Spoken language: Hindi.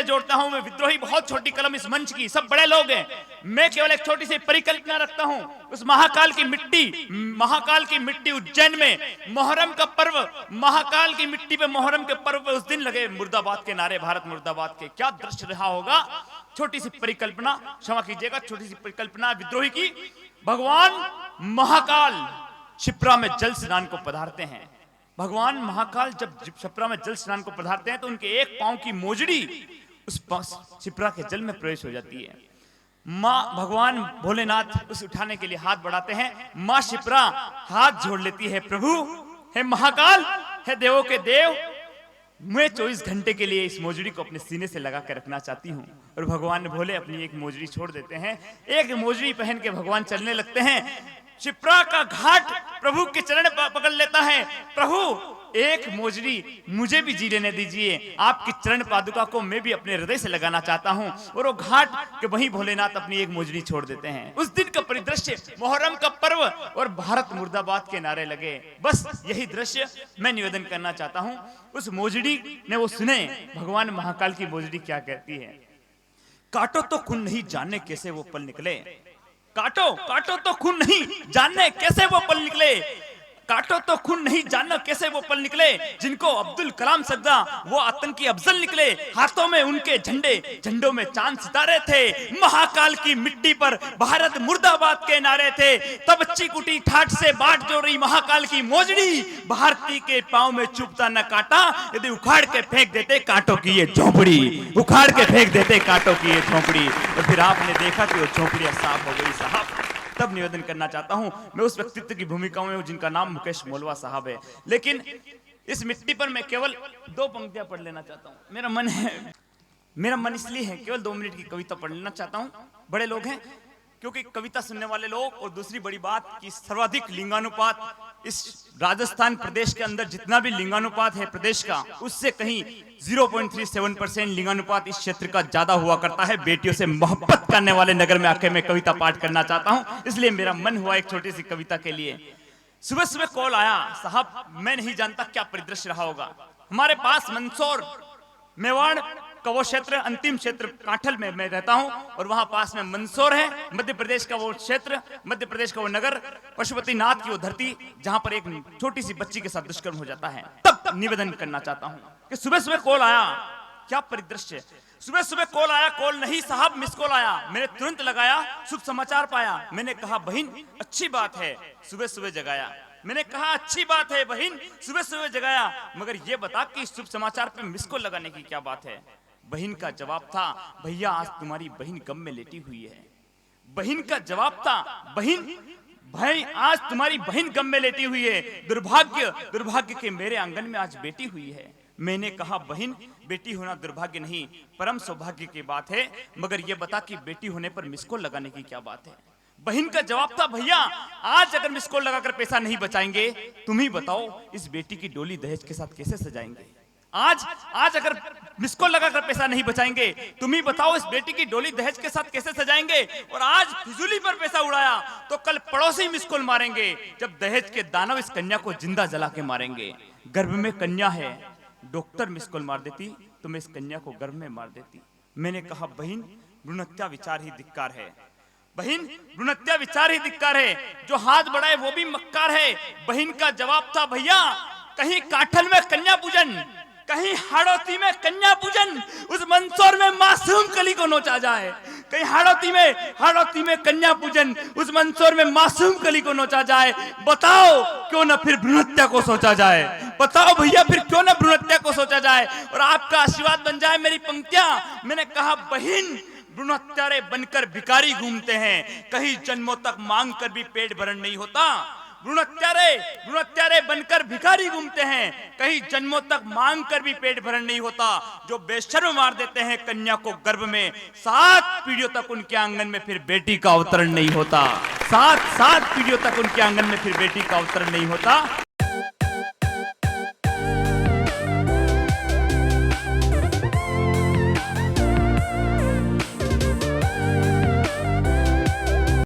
जोड़ता हूं। मैं विद्रोही बहुत छोटी कलम इस मंच की, सब बड़े लोग हैं, मैं केवल एक छोटी सी परिकल्पना रखता हूं। उस महाकाल की मिट्टी उज्जैन में मोहर्रम का पर्व, महाकाल की मिट्टी पे मोहर्रम के पर्व पे उस दिन लगे मुर्दाबाद के नारे, भारत मुर्दाबाद के। क्या दृश्य रहा होगा। छोटी सी परिकल्पना, क्षमा कीजिएगा, छोटी सी परिकल्पना विद्रोही की। भगवान महाकाल क्षिप्रा में जल स्नान को पधारते हैं। भगवान महाकाल जब क्षिप्रा में जल स्नान को पधारते हैं तो उनके एक पांव की मोजड़ी उस क्षिप्रा के जल में प्रवेश हो जाती है। माँ भगवान भोलेनाथ उस उठाने के लिए हाथ बढ़ाते हैं। माँ क्षिप्रा हाथ जोड़ लेती है, प्रभु हे महाकाल, हे देवों के देव, मैं 24 घंटे के लिए इस मोजड़ी को अपने सीने से लगा कर रखना चाहती हूँ। और भगवान भोले अपनी एक मोजड़ी छोड़ देते हैं, एक मोजड़ी पहन के भगवान चलने लगते हैं। क्षिप्रा का घाट प्रभु के चरण पकड़ लेता है। प्रभु एक मोजड़ी मुझे भी जी लेने दीजिए, आपकी चरण पादुका को मैं भी अपने हृदय से लगाना चाहता हूं। और वो घाट के वहीं भोलेनाथ अपनी एक मोजड़ी छोड़ देते हैं। उस दिन का परिदृश्य, मोहर्रम का पर्व और भारत मुर्दाबाद के नारे लगे। बस यही दृश्य मैं निवेदन करना चाहता हूं। उस मोजड़ी ने वो सुने, भगवान महाकाल की मोजड़ी क्या कहती है। काटो तो खून नहीं जानने कैसे वो पल निकले, काटो काटो तो खून नहीं जानने कैसे वो पल निकले, काटो तो खून नहीं जानना कैसे वो पल निकले, जिनको अब्दुल कलाम सजदा वो आतंकी अफजल निकले। हाथों में उनके झंडे, झंडों में चांद सितारे थे, महाकाल की मिट्टी पर भारत मुर्दाबाद के नारे थे। तब चिकुटी ठाठ से बाट जो रही महाकाल की मोजड़ी, भारती के पांव में चुभता न काटा, यदि उखाड़ के फेंक देते कांटों की ये झोंपड़ी, उखाड़ के फेंक देते कांटों की ये झोंपड़ी। और फिर आपने देखा कि वो झोंपड़ी साफ हो गई साहब। तब निवेदन करना चाहता हूं, मैं उस व्यक्तित्व की भूमिका में हूं जिनका नाम मुकेश मोलवा साहब है, लेकिन इस मिट्टी पर मैं केवल 2 पंक्तियां पढ़ लेना चाहता हूं। मेरा मन इसलिए है, केवल 2 मिनट की कविता पढ़ लेना चाहता हूं। बड़े लोग हैं क्योंकि कविता सुनने वाले लोग, और दूसरी बड़ी बात कि सर्वाधिक लिंगानुपात इस राजस्थान प्रदेश के अंदर जितना भी लिंगानुपात है प्रदेश का, उससे कहीं 0.37% लिंगानुपात इस क्षेत्र का ज्यादा हुआ करता है। बेटियों से मोहब्बत करने वाले नगर में आके मैं कविता पाठ करना चाहता हूं, इसलिए मेरा मन हुआ एक छोटी सी कविता के लिए। सुबह सुबह कॉल आया साहब, मैं नहीं जानता क्या परिदृश्य रहा होगा। हमारे पास मंदसौर मेवाड़ का वो क्षेत्र, अंतिम क्षेत्र कांठल में मैं रहता हूं, और वहां पास में मंदसौर है, मध्य प्रदेश का वो क्षेत्र, मध्य प्रदेश का वो नगर, पशुपतिनाथ की वो धरती, जहां पर एक छोटी सी बच्ची के साथ दुष्कर्म हो जाता है। तब निवेदन करना चाहता हूं कि सुबह सुबह कॉल आया, क्या परिदृश्य। सुबह सुबह कॉल आया, कॉल नहीं साहब मिस कॉल आया। मैंने तुरंत लगाया, शुभ समाचार पाया। मैंने कहा बहन अच्छी बात है, सुबह सुबह जगाया। मैंने कहा अच्छी बात है बहन, सुबह सुबह जगाया, मगर ये बता कि शुभ समाचार पे मिस कॉल लगाने की क्या बात है। बहन का जवाब था, भैया आज तुम्हारी बहन गम में लेटी हुई है। बहन का जवाब था, बहन भाई आज तुम्हारी बहन गम में लेटी हुई है। दुर्भाग्य दुर्भाग्य के मेरे आंगन में आज बेटी हुई है। मैंने कहा बहन बेटी होना दुर्भाग्य नहीं, परम सौभाग्य की बात है, मगर ये बता कि बेटी होने पर मिस कॉल लगाने की क्या बात है। बहन का जवाब था, भैया आज अगर मिस कॉल लगाकर पैसा नहीं बचाएंगे, तुम ही बताओ इस बेटी की डोली दहेज के साथ कैसे सजाएंगे। आज अगर मिस कॉल लगाकर पैसा नहीं बचाएंगे, तुम ही बताओ इस बेटी की डोली दहेज के साथ कैसे सजाएंगे। और आज फिजूली पर पैसा उड़ाया तो कल पड़ोसी मिस कॉल मारेंगे, जब दहेज के दानव इस कन्या को जिंदा जला के मारेंगे। गर्भ में कन्या है, डॉक्टर मिस कॉल मार देती तो मैं इस कन्या को गर्भ में मार देती। मैंने कहा बहन भ्रूण हत्या विचार ही धिक्कार है, बहन भ्रूण हत्या विचार ही धिक्कार है, जो हाथ बढ़ाए वो भी मक्कार है। बहन का जवाब था, भैया कहीं काठल में कन्या पूजन, कहीं हाड़ौती में कन्या पूजन, उस मंदसौर में मासूम कली को नोचा जाए। कहीं हाड़ौती में कन्या पूजन, उस मंदसौर में मासूम कली को नोचा जाए। बताओ क्यों ना फिर भ्रूण हत्या को सोचा जाए। बताओ भैया फिर क्यों ना भ्रूण हत्या को सोचा जाए और आपका आशीर्वाद बन जाए मेरी पंक्तियां। मैंने कहा बहन भ्रूण हत्यारे बनकर भिखारी घूमते हैं, कहीं जन्मों तक मांग कर भी पेट भरण नहीं होता। भ्रूण हत्यारे बनकर भिखारी घूमते हैं, कहीं जन्मों तक मांग कर भी पेट भरण नहीं होता। जो बेशर्म मार देते हैं कन्या को गर्भ में, 7 पीढ़ियों तक उनके आंगन में फिर बेटी का अवतरण नहीं होता। 7 पीढ़ियों तक उनके आंगन में फिर बेटी का अवतरण नहीं होता।